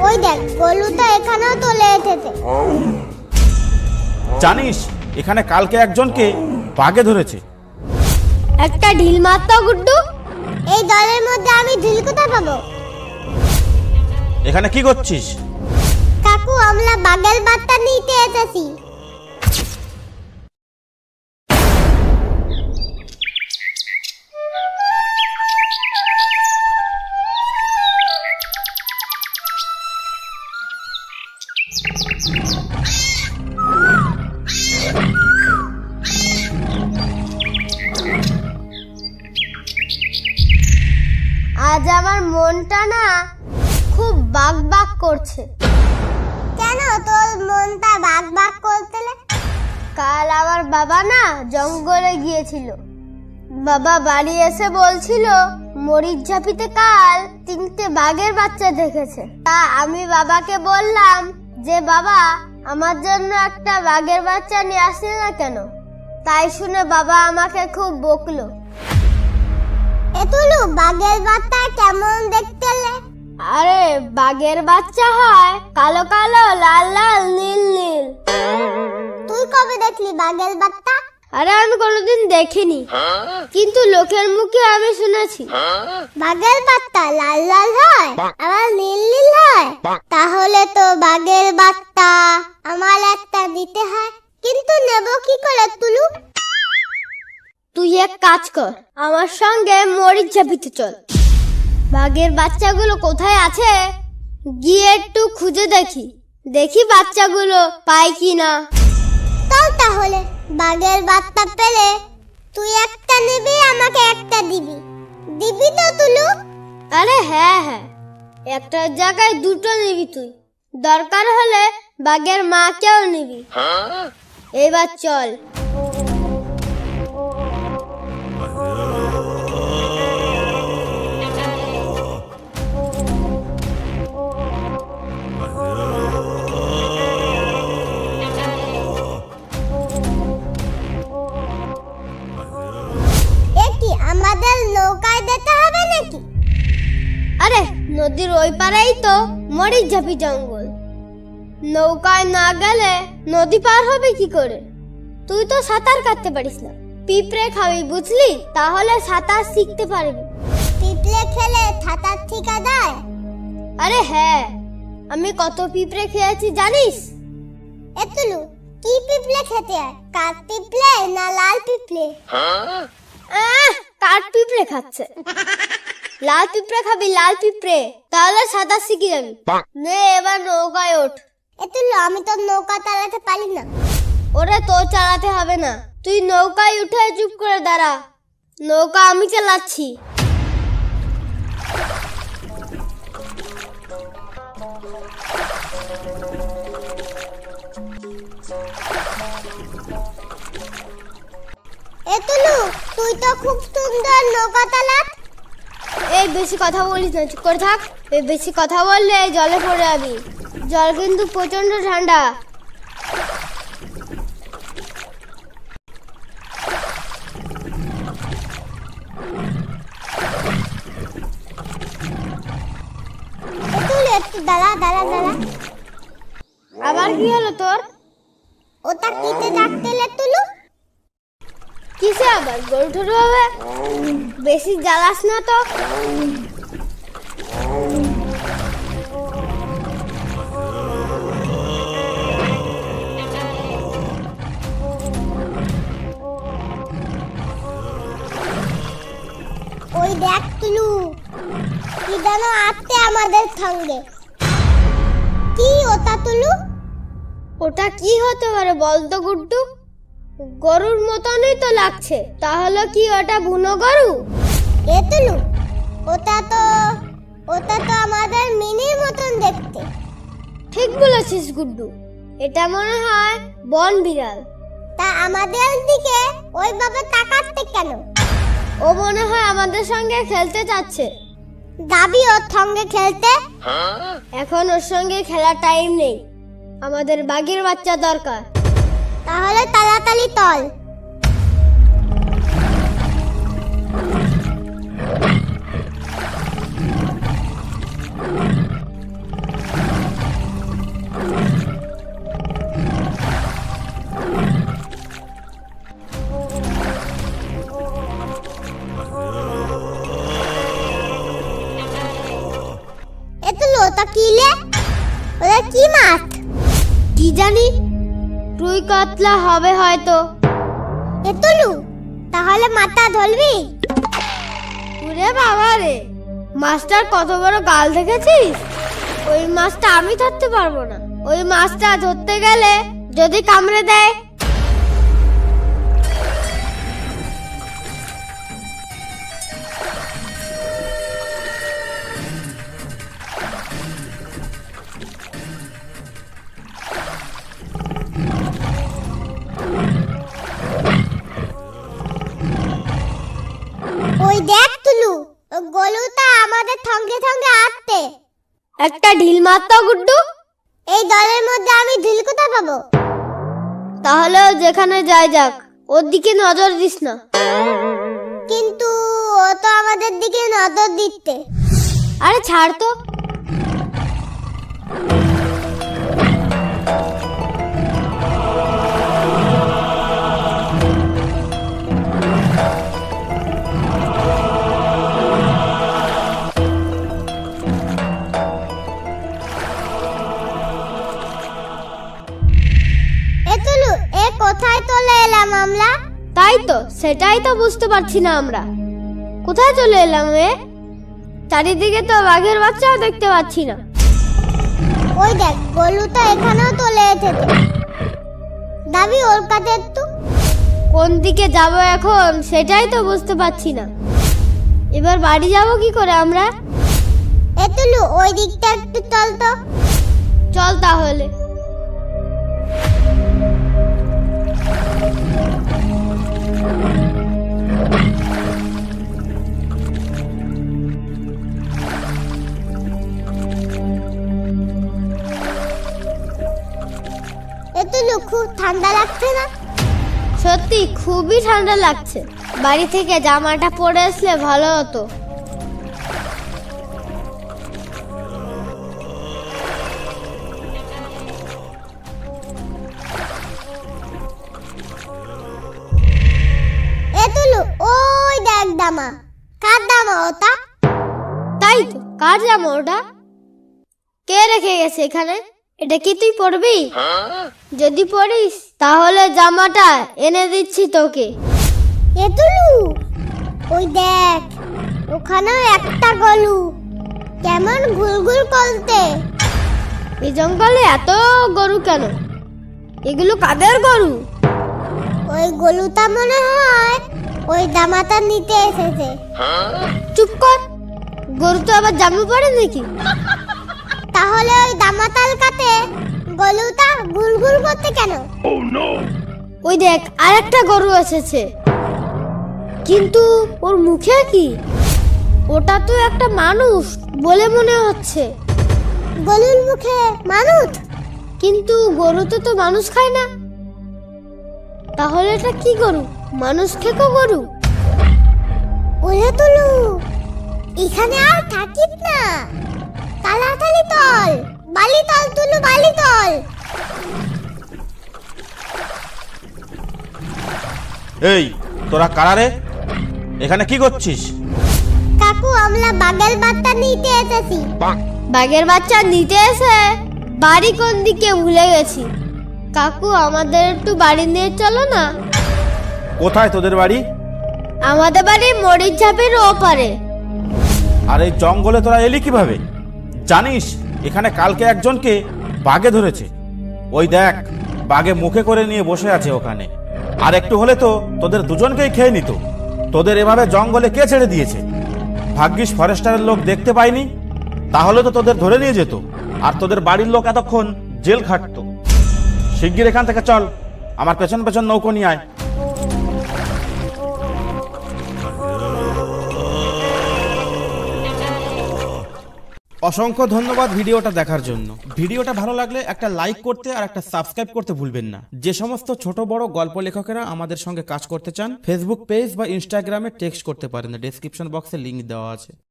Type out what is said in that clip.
ওই দেখ গলুটা এখানেও চলে এসেছে। জানিস এখানে কালকে একজনকে বাঘে ধরেছে। একটা ঢিল মারতো গুড্ডু। এই দলের মধ্যে আমি ঢিল কোথায় পাবো? এখানে কি করছিস? কাকু আমরা বাঘের বাচ্চা নিতে এসেছি। আজ আমার মনটা না খুব বাক বাক করছে। কেন তোর মনটা বাক বাক করতে? কাল আমার বাবা না জঙ্গলে গিয়েছিল। বাবা বাড়ি এসে বলছিল মরিচ ঝাপিতে কাল 3টে বাঘের বাচ্চা দেখেছে। তা আমি বাবাকে বললাম যে বাবা আমার জন্য একটা বাঘের বাচ্চা নিয়ে আসলে না কেন? তাই শুনে বাবা আমাকে খুব বকলো। এতুলু বাঘের বাচ্চা কেমন দেখতে? আরে বাঘের বাচ্চা হয় কালো কালো লাল লাল নীল নীল। তুই কবে দেখলি বাঘের বাচ্চা? আরে আমি কোনোদিন দেখিনি, কিন্তু লোকের মুখে আমি শুনেছি বাঘের বাচ্চা লাল লাল হয় আবার নীল নীল হয়। তাহলে তো বাঘের বাচ্চা আমার একটা দিতে হয়, কিন্তু নেব কি করে তুলু? তুই এক কাজ কর, আমার সঙ্গে মরিচ ঝাপিতে চল। বাঘের বাচ্চাগুলো কোথায় আছে গিয়ে একটু খুঁজে দেখি বাচ্চাগুলো পাই কিনা। চল তাহলে, বাঘের বাচ্চা পেলে তুই একটা নিবি, আমাকে একটা দিবি তো তুলু? আরে হ্যাঁ হ্যাঁ, একটার জায়গায় 2টো নিবি তুই, দরকার হলে বাঘের মাকেও নিবি। এবার চল। আমাদের নৌকায় যেতে হবে নাকি? আরে নদীর ওই পারেই তো মরিচ ঝাপি জঙ্গল, নৌকায় না গেলে নদী পার হবে কি করে? তুই তো সাঁতার কাটতে পারিস না, পিঁপড়ে খাবি বুঝলি, তাহলে সাঁতার শিখতে পারবি। পিঁপড়ে খেলে সাঁতার শিখা যায়? আরে হ্যাঁ, আমি কত পিঁপড়ে খেয়েছি জানিস? এতুলু কি পিঁপড়ে খেতে হয়, কাঠ পিঁপড়ে না লাল পিঁপড়ে? কাঠ পিঁপড়ে খাচ্ছে। লাল পিঁপড়ে খাবি, লাল পিঁপড়ে, তাহলে সাঁতার শিখে যাবি। নে এবার নৌকায় ওঠ। এতুলু আমি তো নৌকা চালাতে পারি না। ওরে তোর চালাতে হবে না, তুই নৌকায় উঠে চুপ করে দাঁড়া, নৌকা আমি চালাচ্ছি। এতুলু তুই তো খুব সুন্দর নৌকা চালাস। এই বেশি কথা বলিস না, চুপ করে থাক। এই বেশি কথা বললে জলে পড়ে যাবি, জল কিন্তু প্রচন্ড ঠান্ডা। এতুলু একটু দাঁড়া। আবার কি হলো তোর? ওটা কিতে ডাকতেলে তুলু? কিসে আবার গরু ঠরু হবে? বেশি জ্বালাস না তো। ওই দেখ তুলু, কি যেন আসছে আমাদের সঙ্গে। কি ওটা তুলু? ওটা কি হতে পারে বলতো গুড্ডু? গরুর মতনই তো লাগছে, তাহলে কি ওটা বুনো গরু? এতুলু ওটা তো আমাদের মিনির মতন দেখতে। ঠিক বলেছিস গুড্ডু, এটা মনে হয় বন বিড়াল। তা আমাদের দিকে ওইভাবে তাকাচ্ছে কেন? ও মনে হয় আমাদের সঙ্গে খেলতে যাচ্ছে। যাবি ওর সঙ্গে খেলতে? এখন ওর সঙ্গে খেলার টাইম নেই, আমাদের বাঘের বাচ্চা দরকার। তাহলে তাড়াতাড়ি চল। ওটা কিলে? ওটা কি মাছ? কি জানি, রুই কাতলা হবে হয়তো। এতুলু, তাহলে মাথা ধরবি? ওরে বাবা রে, মাছটার কত বড় গাল দেখেছিস? ওই মাছটা আমি ধরতে পারবো না। ওই মাছটা ধরতে গেলে যদি কামড়ে দেয়। ওই দেখ তুলু, গলুটা আমাদের সঙ্গে সঙ্গে আসছে। একটা ঢিল মারতো গুড্ডু। এই দলের মধ্যে আমি ঢিল কোথায় পাবো? তাহলে যেখানে যাই যাক, ওর দিকে নজর দিস না। কিন্তু ও তো আমাদের দিকে নজর দিচ্ছে। আরে ছাড় তো। কোথায় চলে এলাম আমরা? তাই তো, সেটাই তো বুঝতে পারছি না আমরা। কোথায় চলে এলাম এ? চারিদিকে তো বাঘের বাচ্চাও দেখতে পাচ্ছি না। ওই দেখ, গলুটা এখানেও চলে এসেছে। দাবি ওর কাছে একটু। কোন দিকে যাব এখন সেটাই তো বুঝতে পারছি না। এবার বাড়ি যাব কি করে আমরা? এতুলু, ওই দিকটা একটু চল তো। চল তাহলে। খুব ঠান্ডা লাগছে না? সত্যি খুবই ঠান্ডা লাগছে। বাড়ি থেকে জামাটা পরে আসলে ভালো হতো। এতুলু, ওই দেখ দামা। কার দামা ওটা? তাই তো, কার জামা ওটা? কে রেখে গেছে এখানে? এটা কি তুই পরবি? যদি পরিস তাহলে জামাটা এনে দিচ্ছি তোকে। এতুলু, ওই দেখ, ওখানেও একটা গলু কেমন ঘুরঘুর করতে। এই জঙ্গলে এত গরু কেন? এগুলো কাদের গরু? ওই গলুটা মনে হয় ওই জামাটা নিতে এসেছে। চুপ কর, গরু তো আবার জামা পরে নাকি? তাহলে ওই দামাতাল কাতে গলুটা ঘুরঘুর করতে কেন? ওই দেখ, আরেকটা গরু এসেছে। কিন্তু ওর মুখে কি? ওটা তো একটা মানুষ বলে মনে হচ্ছে। গরুর মুখে মানুষ? কিন্তু গরু তো মানুষ খায় না। তাহলে এটা কি গরু? মানুষ খেকো গরু? ওরে তুলু, এখানে আর থাকিস না। তাড়াতাড়ি তল, বালি তল তুলু, বালি তল। এই, তোরা কারা রে? এখানে কি করছিস? কাকু, আমরা বাঘের বাচ্চা নিতে এসেছি। বাঘের বাচ্চা নিতে এসে বাড়ি কোন দিকে ভুলে গেছি। কাকু, আমাদের একটু বাড়ি নিয়ে চলো না। কোথায় তোদের বাড়ি? আমাদের বাড়ি মরিচ ঝাপের ওপারে। আর এই জঙ্গলে তোরা এলি কিভাবে? জানিস, এখানে কালকে একজনকে বাঘে ধরেছে। ওই দেখ, বাঘে মুখে করে নিয়ে বসে আছে ওখানে। আর একটু হলে তো তোদের দুজনকেই খেয়ে নিত। তোদের এভাবে জঙ্গলে কে ছেড়ে দিয়েছে? ভাগ্যিস ফরেস্টারের লোক দেখতে পায়নি, তাহলে তো তোদের ধরে নিয়ে যেত। আর তোদের বাড়ির লোক এতক্ষণ জেল খাটতো। শিগগির এখান থেকে চল, আমার পেছন পেছন নৌকো নিয়ে আয়। অসংখ্য ধন্যবাদ ভিডিওটা দেখার জন্য। ভিডিওটা ভালো লাগলে একটা লাইক করতে আর একটা সাবস্ক্রাইব করতে ভুলবেন না। যে সমস্ত ছোট বড় গল্প লেখকেরা আমাদের সঙ্গে কাজ করতে চান, ফেসবুক পেজ বা ইনস্টাগ্রামে টেক্সট করতে পারেন। ডেসক্রিপশন বক্সে লিংক দেওয়া আছে।